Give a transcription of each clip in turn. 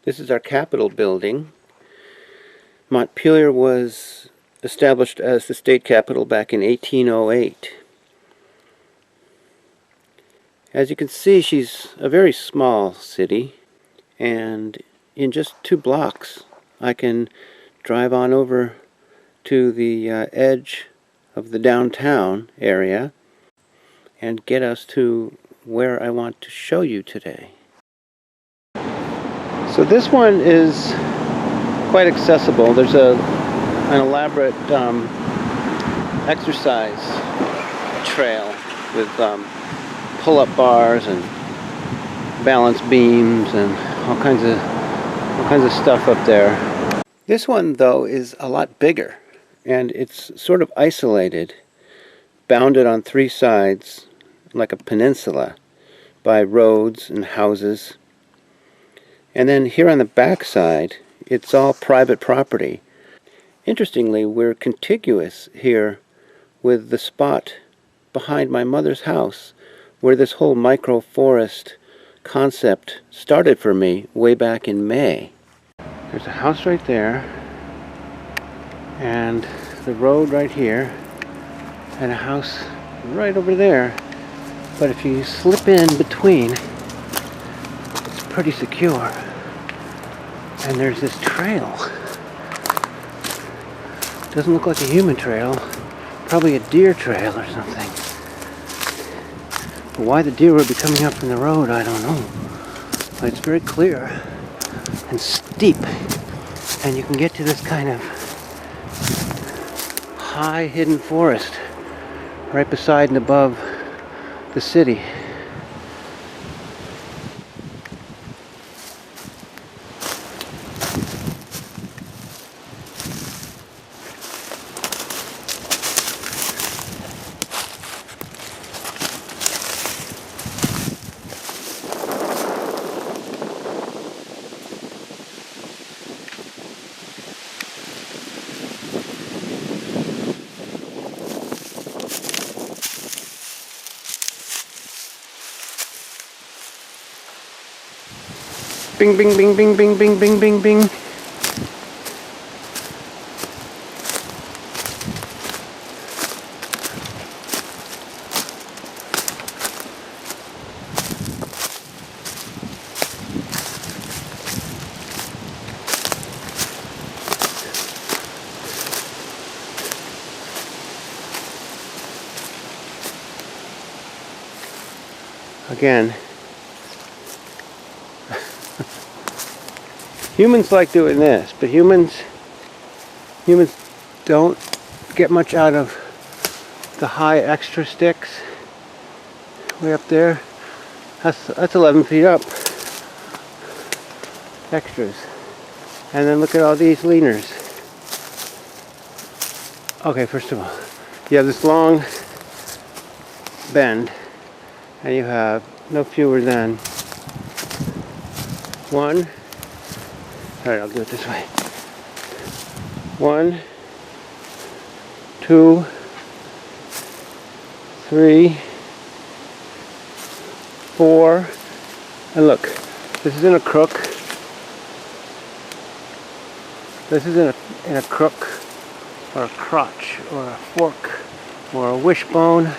This is our Capitol building. Montpelier was established as the state capital back in 1808. As you can see, she's a very small city, and in just 2 blocks I can drive on over to the edge of the downtown area and get us to where I want to show you today. So this one is quite accessible. There's an elaborate exercise trail with pull-up bars and balance beams and all kinds of stuff up there. This one, though, is a lot bigger, and it's sort of isolated, bounded on 3 sides like a peninsula by roads and houses. And then here on the back side, it's all private property. Interestingly, we're contiguous here with the spot behind my mother's house where this whole microforest concept started for me way back in May. There's a house right there, and the road right here, and a house right over there. But if you slip in between, it's pretty secure. And there's this trail. Doesn't look like a human trail. Probably a deer trail or something. But why the deer would be coming up from the road, I don't know. But it's very clear and steep. And you can get to this kind of high hidden forest right beside and above the city. Bing, bing, bing, bing, bing, bing, bing, bing, bing. Again, humans like doing this, but humans don't get much out of the high extra sticks way up there. That's 11 feet up. Extras. And then look at all these leaners. Okay, first of all, you have this long bend, and you have no fewer than one. Alright, I'll do it this way. 1, 2, 3, 4, and look, this isn't a crook. This isn't in a crook, or a crotch, or a fork, or a wishbone.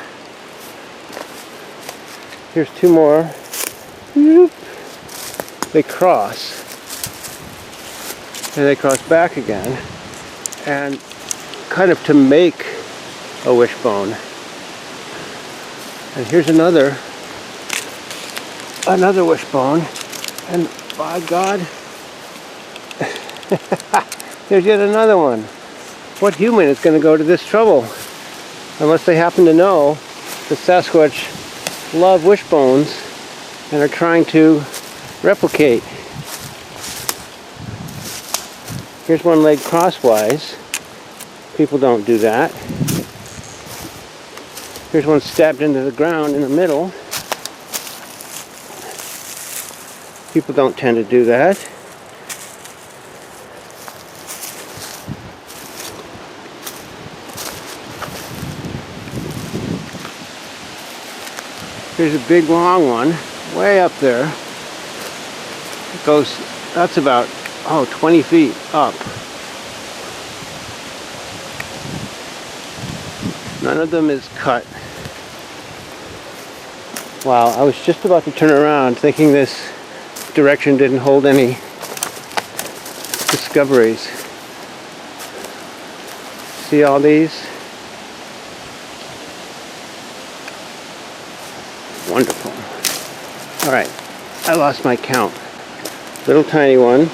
Here's 2 more. They cross. And they cross back again, and kind of to make a wishbone. And here's another wishbone, and by God, there's yet another one. What human is going to go to this trouble? Unless they happen to know that Sasquatch love wishbones and are trying to replicate. Here's one leg crosswise. People don't do that. Here's one stabbed into the ground in the middle. People don't tend to do that. Here's a big long one, way up there. It goes That's about, 20 feet up. None of them is cut. Wow, I was just about to turn around thinking this direction didn't hold any discoveries. See all these? Wonderful. Alright, I lost my count. Little tiny one.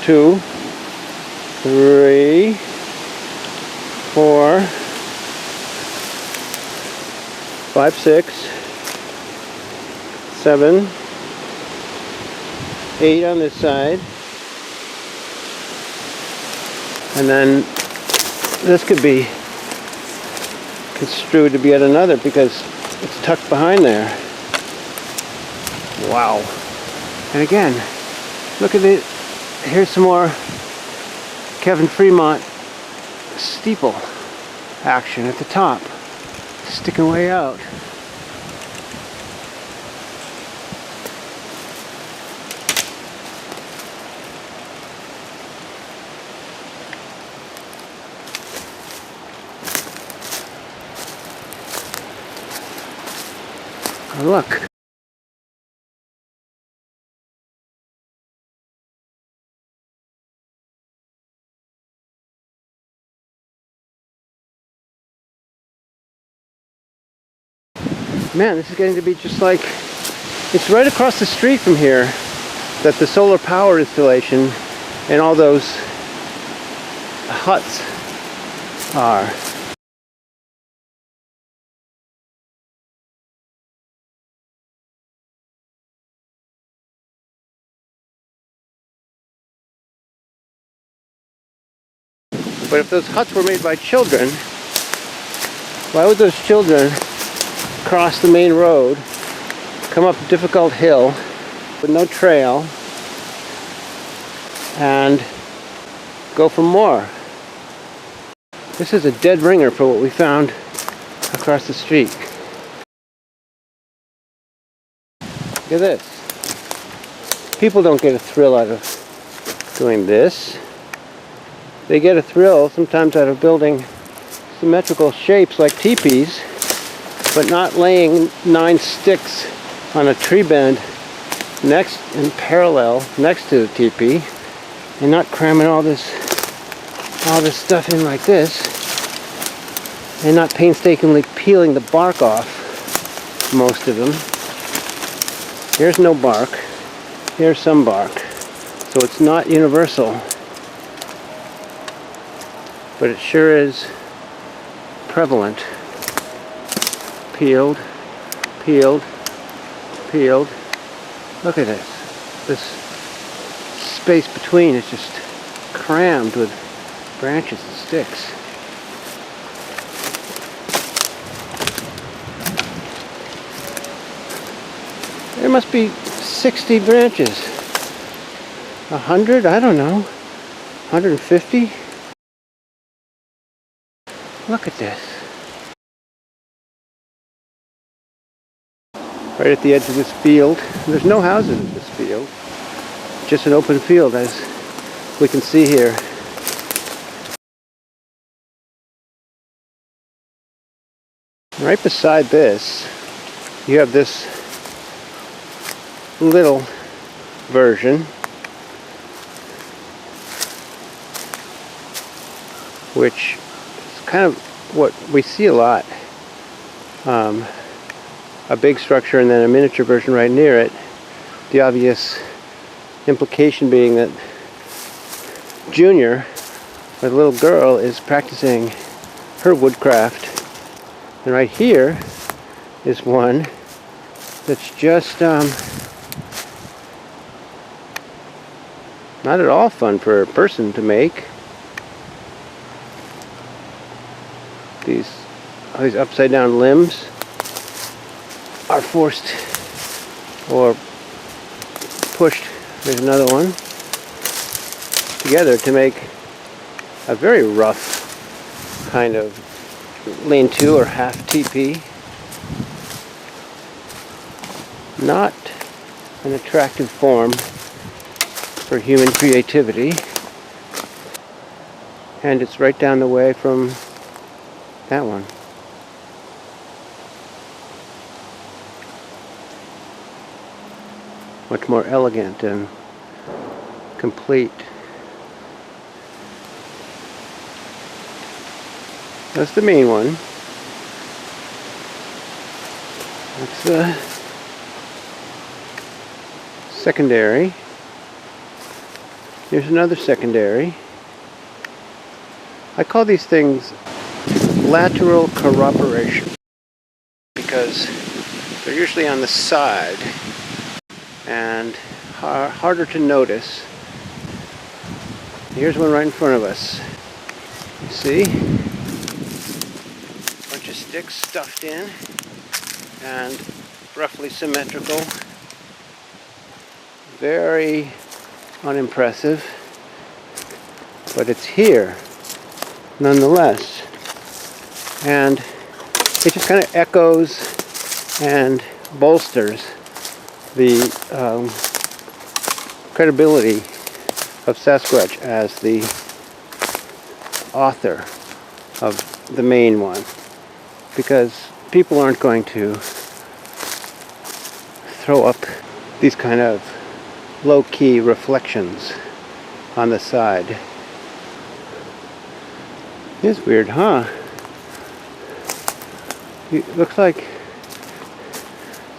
2, 3, 4, 5, 6, 7, 8 on this side. And then this could be construed to be yet another because it's tucked behind there. Wow. And again, look at it. Here's some more Kevin Fremont steeple action at the top, sticking way out. Oh, look. Man, this is getting to be just like, it's right across the street from here that the solar power installation and all those huts are. But if those huts were made by children, why would those children cross the main road, come up a difficult hill with no trail, and go for more? This is a dead ringer for what we found across the street. Look at this. People don't get a thrill out of doing this. They get a thrill sometimes out of building symmetrical shapes like teepees, but not laying 9 sticks on a tree bend next in parallel next to the teepee, and not cramming all this stuff in like this, and not painstakingly peeling the bark off most of them. Here's no bark, here's some bark, so it's not universal, but it sure is prevalent. Peeled, peeled, peeled. Look at this. This space between is just crammed with branches and sticks. There must be 60 branches. 100? I don't know. 150? Look at this. Right at the edge of this field. There's no houses in this field. Just an open field, as we can see here. Right beside this, you have this little version, which is kind of what we see a lot. A big structure and then a miniature version right near it. The obvious implication being that Junior, or the little girl, is practicing her woodcraft. And right here is one that's just not at all fun for a person to make. These upside down limbs are forced or pushed, there's another one, together to make a very rough kind of lean-to or half teepee. Not an attractive form for human creativity. And it's right down the way from that one. Much more elegant and complete. That's the main one. That's the secondary. Here's another secondary. I call these things lateral corroboration because they're usually on the side and harder to notice. Here's one right in front of us. You see? A bunch of sticks stuffed in and roughly symmetrical. Very unimpressive, but it's here nonetheless. And it just kind of echoes and bolsters the credibility of Sasquatch as the author of the main one, because people aren't going to throw up these kind of low-key reflections on the side. It's weird, huh? It looks like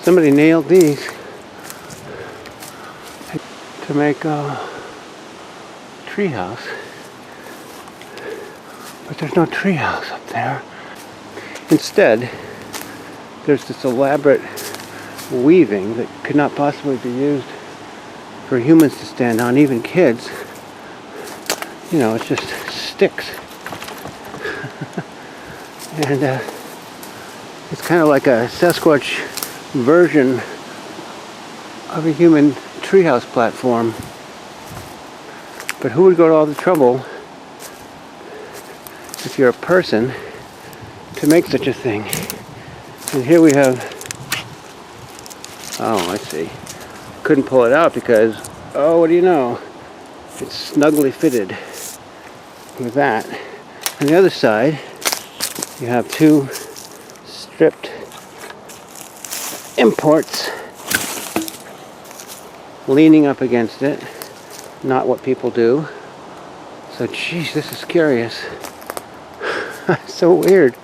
somebody nailed these to make a treehouse, but there's no treehouse up there. Instead, there's this elaborate weaving that could not possibly be used for humans to stand on, even kids. You know, it's just sticks. And it's kind of like a Sasquatch version of a human treehouse platform. But who would go to all the trouble, if you're a person, to make such a thing? And here we have, oh, I see. Couldn't pull it out because, oh, what do you know? It's snugly fitted with that. On the other side, you have two stripped imports leaning up against it. Not what people do. So, geez, this is curious. So weird.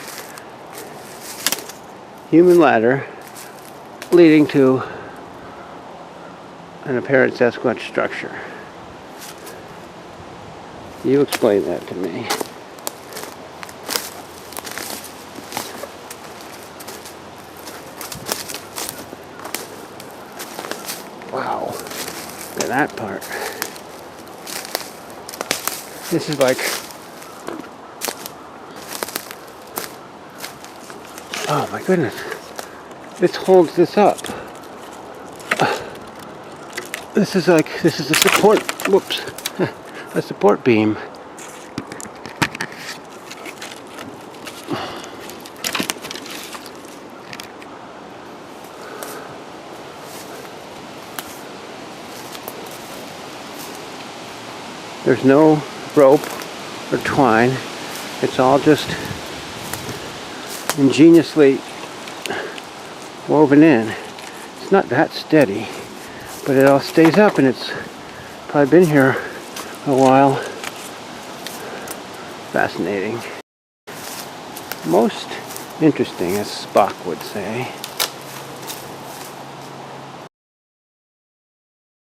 Human ladder leading to an apparent Sasquatch structure. You explain that to me. Wow. Look at that part. This is like, oh my goodness. This holds this up. This is a support, whoops, a support beam. There's no rope or twine. It's all just ingeniously woven in. It's not that steady, but it all stays up, and it's probably been here a while. Fascinating. Most interesting, as Spock would say.